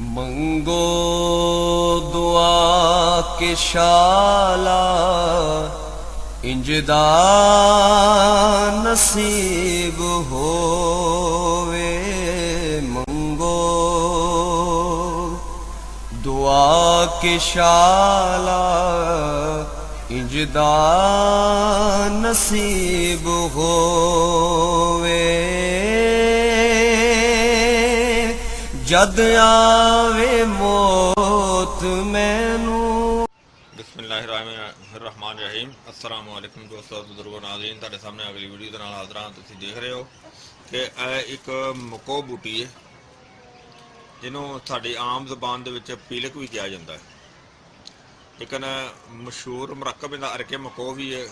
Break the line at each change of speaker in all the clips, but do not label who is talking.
मंगो दुआ के शाला इंजदा नसीब होवे। मंगो दुआ के शाला इंजदा नसीब होवे। जद आवे मौत मैनू।
बिस्मिल्लाहिर्रहमानिर्रहीम। अस्सलाम वालेकुम दोस्तों, बुजुर्गो, नाज़रीन, तुहाडे सामने अगली वीडियो दे नाल हाज़र हां। तुसीं देख रहे हो कि एक मको बूटी है जिन्हों साडी आम ज़बान दे विच पीलक भी कहा जाता है, लेकिन मशहूर मुरक्कब इहदा अरके मको भी है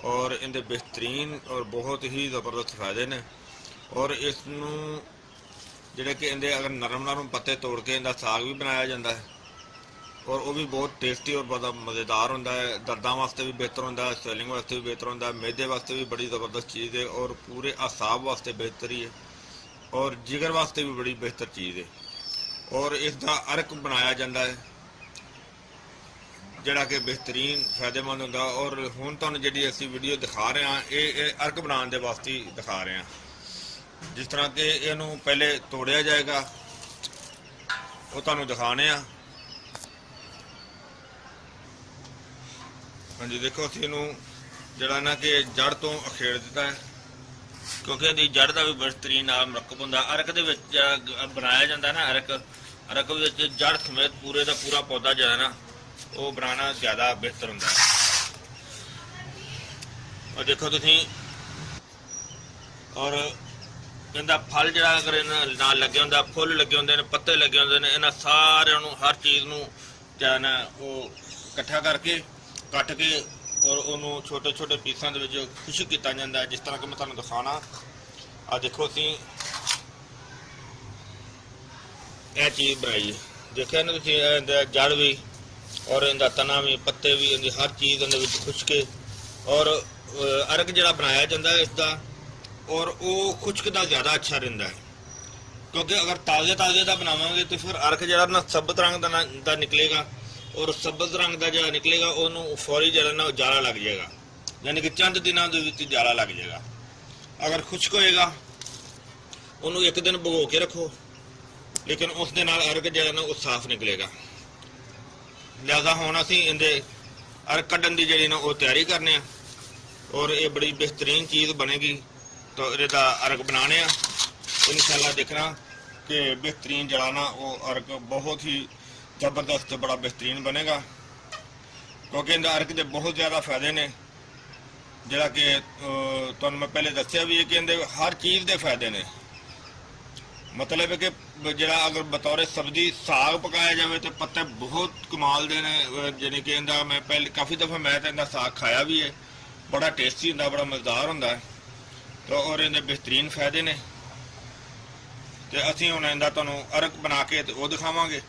और इहदे बेहतरीन और बहुत ही ज़बरदस्त फ़ायदे ने। और इसनूं जिहड़े कि इहदे अगर नरम नरम पत्ते तोड़ के इहदा साग भी बनाया जाता है और वह भी बहुत टेस्टी और बड़ा मज़ेदार होंदा है। दर्दां वास्ते भी बेहतर होंदा है, स्वेलिंग वास्ते भी बेहतर होंदा है, मैदे वास्ते भी बड़ी ज़बरदस्त चीज़ है और पूरे असाब वास्ते बेहतर ही है और जिगर वास्ते भी बड़ी बेहतर चीज़ है। और इसका अर्क बनाया जाता है जिहड़ा कि बेहतरीन फायदेमंद होंदा। और हुण तुहानूं जिहड़ी असीं वीडियो दिखा रहे हैं ये अर्क बनाने दे वास्ते ही दिखा रहे हैं। जिस तरह कि इहनूं पहले तोड़िया जाएगा वो तुहानूं दिखाने आ। हाँ जी, देखो असीं इहनूं जिहड़ा ना कि जड़ तो अखेड़ दिता है, क्योंकि इहदी जड़ का भी बेहतरीन मुरक्कब होंदा। अर्क दे विच बनाया जाता है ना, अर्क विच जड़ समेत पूरे का पूरा पौधा जो है ना वो बनाना ज़्यादा बेहतर होंदा है। और देखो तुसीं, और इहदा फल जिहड़ा अगर नाल लगे होंदा, फुल लगे होंदे ने, पत्ते लगे होंदे ने, इन्हां सारिआं नूं हर चीज़ नूं जिहड़ा ना वो इकट्ठा करके कट के और उन्होंने छोटे छोटे पीसां दे विच खुश्क किया जाता है। जिस तरह कि मैं तुहानूं दिखाना, आ देखो असीं यह चीज़ बनाई है। देखिए ना तुसीं, इहदा जड़ भी और इहदा तना भी, पत्ते भी, इहदी हर चीज़ इहदे विच खुश्क और अर्क जिहड़ा बनाया जाता है इसका, और वो खुश्क का ज़्यादा अच्छा रहिंदा है। क्योंकि अगर ताज़े ताज़े का बनावांगे तो फिर अर्क जिहड़ा ना सबज रंग का निकलेगा और सबज रंग का जो निकलेगा उन्होंने फौरी जो ना जाला लग जाएगा, यानी कि चंद दिनों के जाला लग जाएगा। अगर खुश्क होएगा उन्होंने एक दिन भगो के रखो, लेकिन उस दे नाल अर्क जो ना वो साफ निकलेगा। लिहाजा हुण असीं इहदे अर्क कड्ढण की जी ना वो तैयारी करने और ये बड़ी बेहतरीन चीज़ बनेगी। तो इसका अर्क बनाने इंशाअल्लाह देखना कि बेहतरीन जड़ा ना वो अर्क बहुत ही ज़बरदस्त बड़ा बेहतरीन बनेगा। क्योंकि इनका अर्क के बहुत ज़्यादा फायदे ने, जिहड़ा कि तुहानूं मैं पहले दस्सिया भी है कि इनके हर चीज़ के फायदे ने। मतलब है कि जिहड़ा अगर बतौर सब्जी साग पकाया जाए तो पत्ते बहुत कमाल दे ने, यानी कि इनका मैं पहले काफ़ी दफ़ा मैं तो इनका साग खाया भी है, बड़ा टेस्टी होंदा, बड़ा मज़ेदार होंदा है। तो और इनके बेहतरीन फायदे ने। तो असीं हुण इनका तुहानूं अर्क बना के तो वो दिखावांगे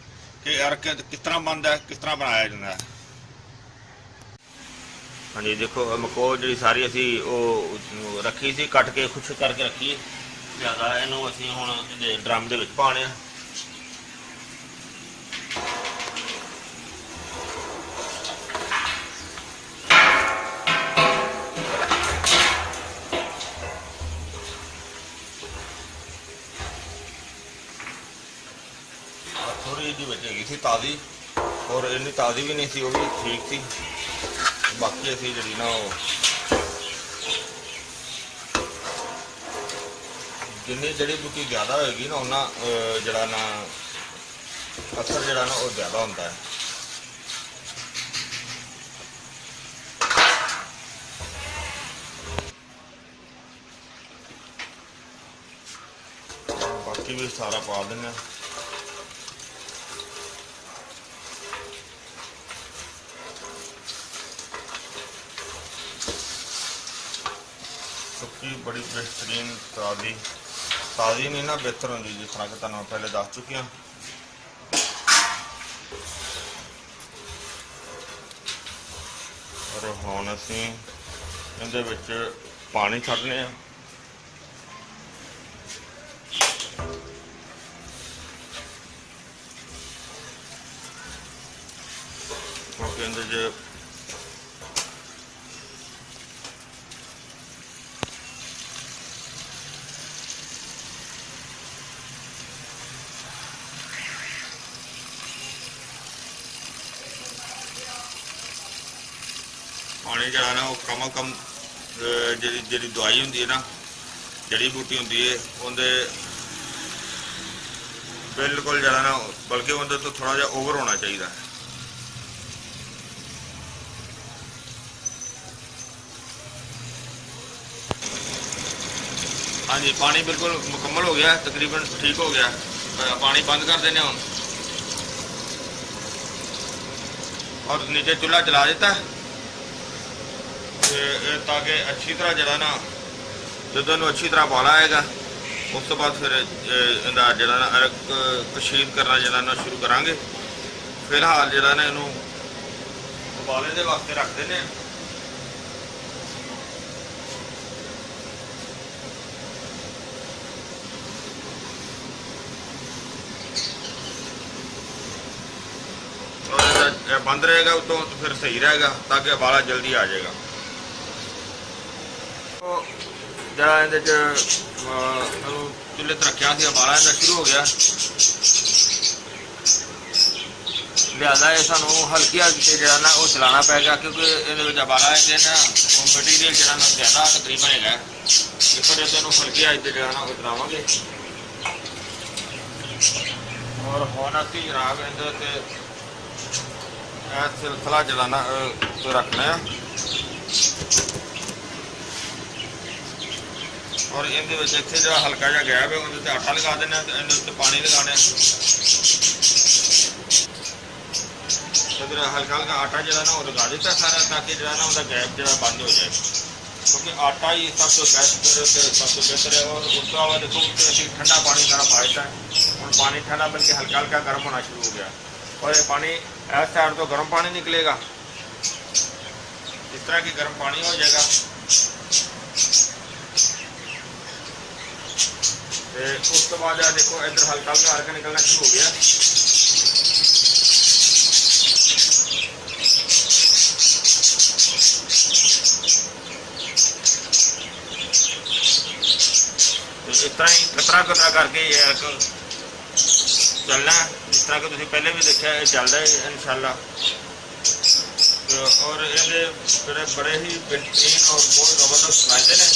कि अर्क किस तरह बनता है, किस तरह बनाया जाता है। हाँ जी, देखो मको जी सारी असी वो रखी सी, कट के खुश्क करके रखी है। ज़्यादा इनू असी हुण इहदे ड्रम दे विच पाने आ। थोड़ी जी बचेगी सी ताज़ी, और इन्नी ताज़ी भी नहीं सी, वो भी ठीक सी। बाकी असी जी ना जिन्नी जड़ी बूटी ज़्यादा होएगी ना उन्ना जड़ा ना असर जड़ा ना वो ज़्यादा होता है। बाकी भी सारा पा देंगे। सुक्की बड़ी बेहतरीन ताज़ी नहीं ना बेहतर होंगी, जिस तरह कि तुहानूं पहले दस चुकी हाँ। और हुण असीं इहदे विच पानी छड्डने आ। ਇਹਦੇ 'ਚ ਪਾਣੀ ਜਿਹੜਾ ਨਾ ਉਹ ਕਮ ਕਮ ਜਿਹੜੀ ਦਵਾਈ ਹੁੰਦੀ ਹੈ ਨਾ, ਜੜੀ ਬੂਟੀ ਹੁੰਦੀ ਹੈ, ਉਹਦੇ ਬਿਲਕੁਲ ਜਿਹੜਾ ਨਾ, ਬਲਕਿ ਉਹਦੇ ਤੋਂ ਥੋੜਾ ਜਿਹਾ ਓਵਰ ਹੋਣਾ ਚਾਹੀਦਾ। ਹਾਂਜੀ, ਪਾਣੀ ਬਿਲਕੁਲ ਮੁਕੰਮਲ ਹੋ ਗਿਆ, ਤਕਰੀਬਨ ਠੀਕ ਹੋ ਗਿਆ। ਪਾਣੀ ਬੰਦ ਕਰ देने ਹੁਣ, और नीचे चूल्हा जला देता ताकि अच्छी तरह जरा ना ਜਦੋਂ ਨੂੰ अच्छी तरह बाला आएगा उस तो बाद फिर ਇਹਦਾ ਜਿਹੜਾ ਨਾ ਅਰਕ ਕਸ਼ੀਦ ਕਰਨਾ ਜਿਹੜਾ ਨਾ ਸ਼ੁਰੂ ਕਰਾਂਗੇ। ਫਿਲਹਾਲ ਜਿਹੜਾ ਨਾ ਇਹਨੂੰ ਉਬਾਲੇ ਦੇ ਵਾਸਤੇ ਰੱਖਦੇ ਨੇ। और बंद रहेगा तो फिर सही रहेगा ताकि उबाला जल्दी आ जाएगा। तो जरा ਇਹਦੇ 'ਚ चूल्हे ਤੇ ਰੱਖਿਆ ਸੀ, ਉਬਾਲਾ ਇਹਦਾ ਸ਼ੁਰੂ ਹੋ ਗਿਆ। ਲਿਆਦਾ ਇਹ ਸਾਨੂੰ ਹਲਕੀ ਹਲਕੀ ਤੇ ਜਿਹੜਾ ਨਾ ਉਹ ਚਲਾਉਣਾ ਪਏਗਾ ਕਿਉਂਕਿ ਇਹਦੇ ਵਿੱਚ ਉਬਾਲਾ ਹੈ ਕਿ ਨਾ ਉਹ ਮਟੀਰੀਅਲ ਜਿਹੜਾ ਨਾ ਜ਼ਿਆਦਾ ਤਕਰੀਬਨ ਹੈਗਾ। ਇਸ ਵਜ੍ਹਾ ਤੋਂ ਇਹਨੂੰ ਹਲਕੀ ਹਲਕੀ ਤੇ ਜਿਹੜਾ ਨਾ ਉਹ ਚਲਾਵਾਂਗੇ। ਔਰ ਹੁਣ ਅਸੀਂ ਜਨਾਬ ਇਹਦੇ ਤੇ ਇਹ ਸਿਲਸਿਲਾ ਜਿਹੜਾ ਨਾ ਰੱਖਣਾ ਹੈ। और इहदे विच इत्थे जिहड़ा हल्का जिहा गैप है उहदे ते आटा लगा देना ते इहदे उत्ते पानी लगाना। इधर हल्का हल्का आटा जिहड़ा ना वो लगा दिता सारा ताकि जिहड़ा ना उहदा गैप जिहड़ा बंद हो जाए क्योंकि आटा ही सब तो बेस्ट सब तो बेहतर है। और उस तो बाद देखो कि असीं ठंडा पानी सारा पा दिता है। हुण पानी ठंडा बल्कि हल्का हल्का गर्म होना शुरू हो गया और ये पानी इस साइड तो गर्म पानी निकलेगा। इस तरह की गर्म पानी हो जाएगा। उस तो बाद देखो इधर हल्का हल्का अर्क निकलना शुरू हो गया। तो इस तरह ही कतरा कतरा करके ये अर्क चलना है जिस तरह के तुम पहले भी देखा है चलता है इंशाल्लाह। और ये बड़े ही बेहतरीन और बहुत जबरदस्त फायदे ने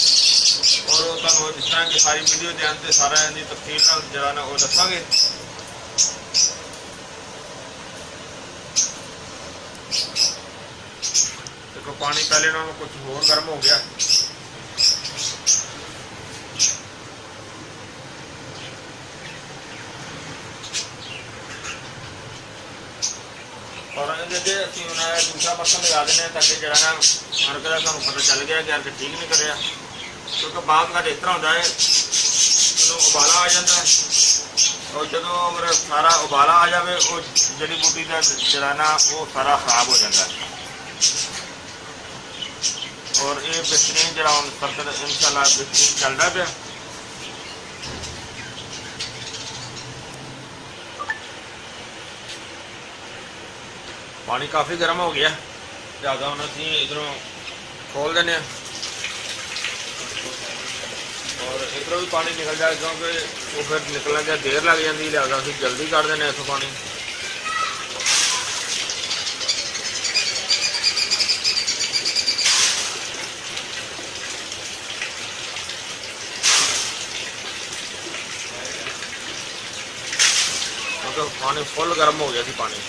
और तुहानूं जिस तरह की सारी वीडियो के अंत सारा इहदी तफसील नाल जरा ना वो दसांगे। देखो पानी पहले नालों कुछ होर गर्म हो गया। और असीं दूसरा बर्तन लगा देने ताकि जरा ना अर्क का सानूं पता चल गया कि अर्क ठीक नहीं कर रहा क्योंकि बाद में इस तरह होता है जो उबाला आ जाता है और जो अगर सारा उबाला आ जाए वो जड़ी बूटी का जरा ना वो सारा खराब हो जाता है। और ये बेहतरीन जरा इंशाल्लाह बेहतरीन चल रहा है। पानी काफ़ी गर्म हो गया ज़्यादा हम असीं इधरों खोल देने और इधरों भी पानी निकल जाए क्योंकि वो फिर निकलने के देर लग जाती है। लिहाजा असीं जल्दी कर देने इथों पानी। क्योंकि पानी फुल गर्म हो गया थी पानी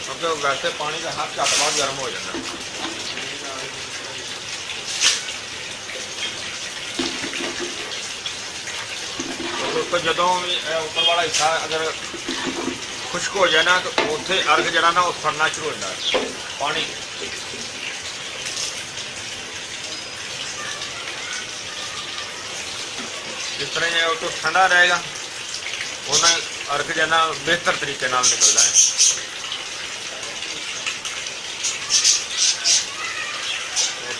क्योंकि वैसे पानी का हर झट बहुत गर्म हो जाता है। तो जो भी ऊपर वाला हिस्सा अगर खुश्क हो जाए ना तो उत्थे अर्क जरा ना वो सड़ना शुरू हो जाता है पानी। जिस तरह ये तो ठंडा रहेगा उन्हें अर्क जो ना बेहतर तरीके नाल निकलता है।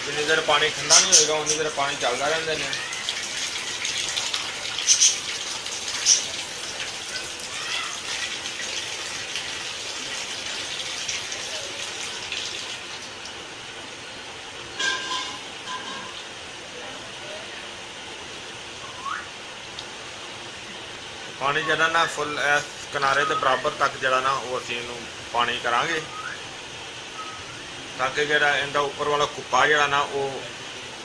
जिन्नी देर पानी ठंडा नहीं होगा उन्नी देर पानी चलता रहता है। ਪਾਣੀ ਜਿਹੜਾ ਨਾ ਫੁੱਲ ਇਸ ਕਿਨਾਰੇ ਦੇ ਬਰਾਬਰ ਤੱਕ ਜਿਹੜਾ ਨਾ ਉਹ ਅਸੀਂ ਇਹਨੂੰ ਪਾਣੀ ਕਰਾਂਗੇ, ਤਾਂ ਕਿ ਜਿਹੜਾ ਇਹਦਾ ਉੱਪਰ ਵਾਲਾ ਕੁੱਪਾ ਜਿਹੜਾ ਨਾ ਉਹ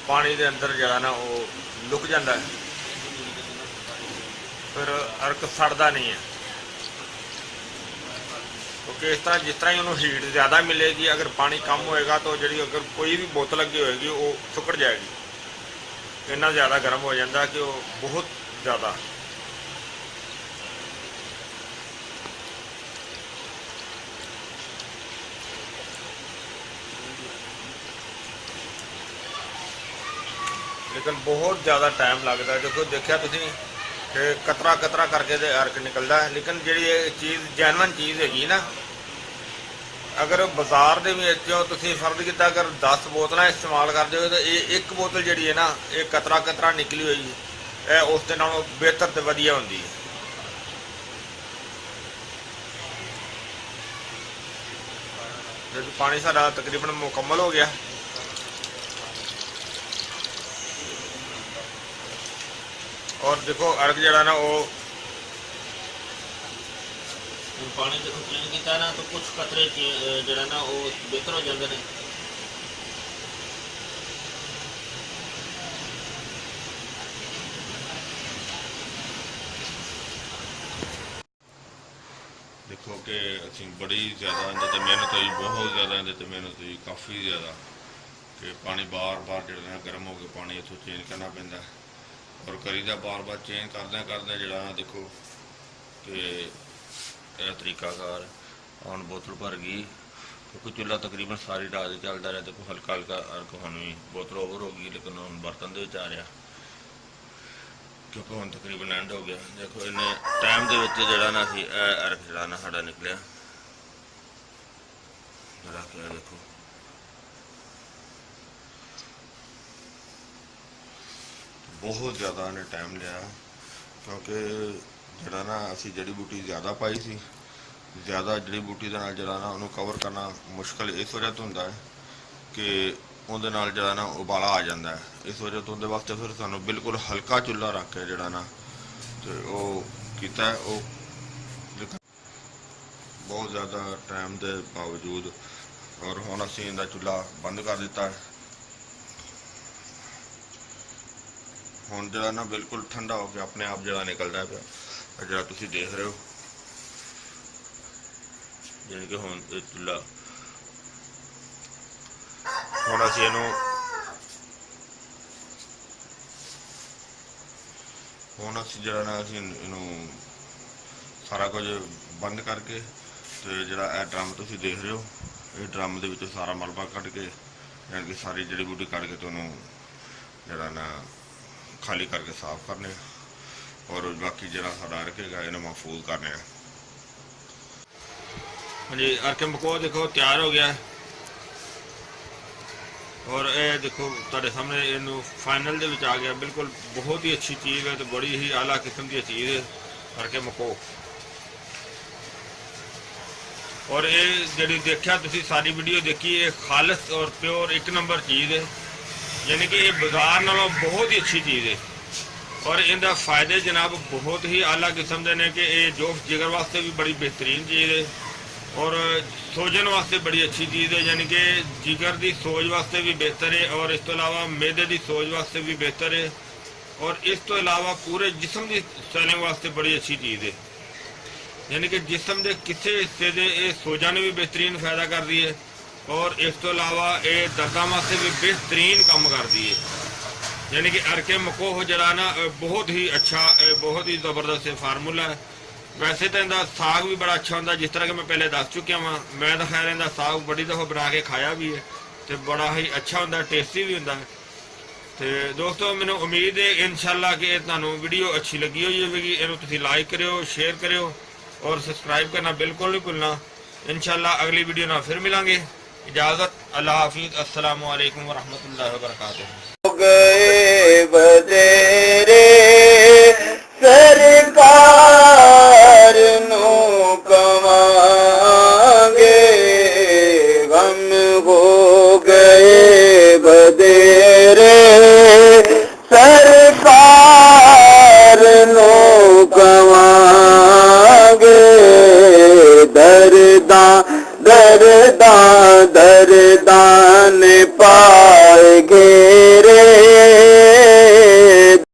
ਪਾਣੀ ਦੇ ਅੰਦਰ ਜਿਹੜਾ ਨਾ ਉਹ ਲੁਕ ਜਾਂਦਾ ਹੈ, ਫਿਰ ਅਰਕ ਸੜਦਾ ਨਹੀਂ ਹੈ। ਕਿਉਂਕਿ ਇਸ ਤਰ੍ਹਾਂ ਜਿਸ ਤਰ੍ਹਾਂ ਹੀ ਉਹਨੂੰ ਹੀਟ ਜ਼ਿਆਦਾ ਮਿਲੇਗੀ, ਅਗਰ ਪਾਣੀ ਕਮ ਹੋਏਗਾ ਤਾਂ ਜਿਹੜੀ ਅਗਰ ਕੋਈ ਵੀ ਬੋਤਲ ਅੱਗੇ ਹੋਏਗੀ ਉਹ ਸੁੱਕ ਜਾਏਗੀ। ਇੰਨਾ ਜ਼ਿਆਦਾ ਗਰਮ ਹੋ ਜਾਂਦਾ ਕਿ ਉਹ ਬਹੁਤ ਜ਼ਿਆਦਾ। लेकिन बहुत ज़्यादा टाइम लगता है। देखो देखा तुसी कि कतरा कतरा करके तो अर्क निकलता है, लेकिन जी ये चीज़ जैनवन चीज़ हैगी ना, अगर बाजार के तुसी फर्ज किया अगर 10 बोतल इस्तेमाल करते हो तो ये एक बोतल जी है ना ये कतरा कतरा निकली हुई है उस दे नालों बेहतर तो वधिया होंदी है। जब पानी सारा तकरीबन मुकम्मल हो गया, और देखो अर्क जरा ना वो पानी देखो चेंज किया ना तो कुछ कतरे जरा ना वो बेहतर हो जाते हैं। देखो कि असी बड़ी ज़्यादा इहदे ते मेहनत हुई, बहुत ज़्यादा इहदे ते मेहनत हुई, काफ़ी ज़्यादा कि पानी बार बार जो गर्म हो गया पानी इत्थों चेंज करना पैंदा है, और करीदा बार बार चेंज करदे जरा देखो कि यह तरीकाकार हुण बोतल भर गई, क्योंकि चूल्हा तकरीबन सारी रात चलता रहा। देखो हल्का हल्का अर्क हुण भी बोतल ओवर हो गई, लेकिन हुण बर्तन दे विच आ रहा क्योंकि हुण तकरीबन एंड हो गया। देखो इन्ने टाइम दे विच जिहड़ा ना असीं अर्क जिहड़ा ना साडा निकलिया जरा क्या देखो बहुत ज़्यादा इन्हें टाइम लिया, क्योंकि जड़ा ना असी जड़ी बूटी ज़्यादा पाई सी, ज़्यादा जड़ी बूटी के नाल जड़ा ना उन्होंने कवर करना मुश्किल इस वजह तो होंदा है कि उहदे नाल जड़ा ना उबाला आ जाता है। इस वजह तो उहदे वास्ते फिर सानू बिल्कुल हल्का चुल्हा रख के जड़ा ना तो वो कीता है। वो बहुत ज़्यादा टाइम के बावजूद और हुण असीं इहदा चुल्हा बंद कर दिता है। हुण जरा ना बिल्कुल ठंडा हो गया, अपने आप जरा निकलता है पिया जरा तुसीं देख रहे हो, यानी कि हुण चुल्हा हुण असीं इहनूं हुण असीं जरा ना असीं इहनूं सारा कुछ बंद करके ते जरा यह ड्रम तुसीं देख रहे हो, ये ड्रम दे विचों सारा मलबा कढ़ के यानी कि सारी जड़ी बूटी कढ़ के तो उहनूं जरा ना खाली करके साफ करने, और बाकी जरा सारा रखेगा इन्हें महफूज करने। हाँ जी अर्क मको देखो तैयार हो गया, और ये देखो तुहाडे सामने इनू फाइनल दे विच आ गया। बिल्कुल बहुत ही अच्छी चीज़ है, तो बड़ी ही आला किस्म की चीज़ है अर्क मको। और ये जी देखा तुसी सारी वीडियो देखी, ये खालस और प्योर एक नंबर चीज़ है, यानी कि ये बाजार नालों बहुत ही अच्छी चीज़ है। और इनका फायदे जनाब बहुत ही आला किस्म के ने कि ये जोफ जिगर वास्ते भी बड़ी बेहतरीन चीज़ है, और सोजन वास्ते बड़ी अच्छी चीज़ है, यानी कि जिगर की सोज वास्ते भी बेहतर है, और इस तो अलावा मैदे की सोज वास्ते भी बेहतर है, और इस तो अलावा पूरे जिसम की सैलिंग वास्ते बड़ी अच्छी चीज़ है। यानी कि जिसम के किसी हिस्से के ये सोजा ने भी बेहतरीन फायदा करती है, और इस तो अलावा ये दर्दां वास्ते भी बेहतरीन काम करती है। यानी कि अर्क मकोह जरा ना बहुत ही अच्छा, बहुत ही ज़बरदस्त फार्मूला है। वैसे तो इनका साग भी बड़ा अच्छा होंगे, जिस तरह कि मैं पहले दस चुकिया वहाँ, मैं तो खैर इनका साग बड़ी दफ़ा बना के खाया भी है, तो बड़ा ही अच्छा होंगे, टेस्टी भी होंगे। तो दोस्तों मैंने उम्मीद है इंशाल्लाह कि तुहानू वीडियो अच्छी लगी हुई होगी। इन्हू तुसीं लाइक करियो, शेयर करियो, और सबसक्राइब करना बिल्कुल नहीं भूलना। इंशाल्लाह अगली वीडियो ना फिर मिलांगे। इजाज़त, अल्लाह हाफिज़, अस्सलामु अलैकुम वरहमतुल्लाहि वबरकातुहू।
गए बतेरे सरकार नो कमांगे, गम हो गए बतेरे सरकार नो कमांगे। दरदान पाए घेरे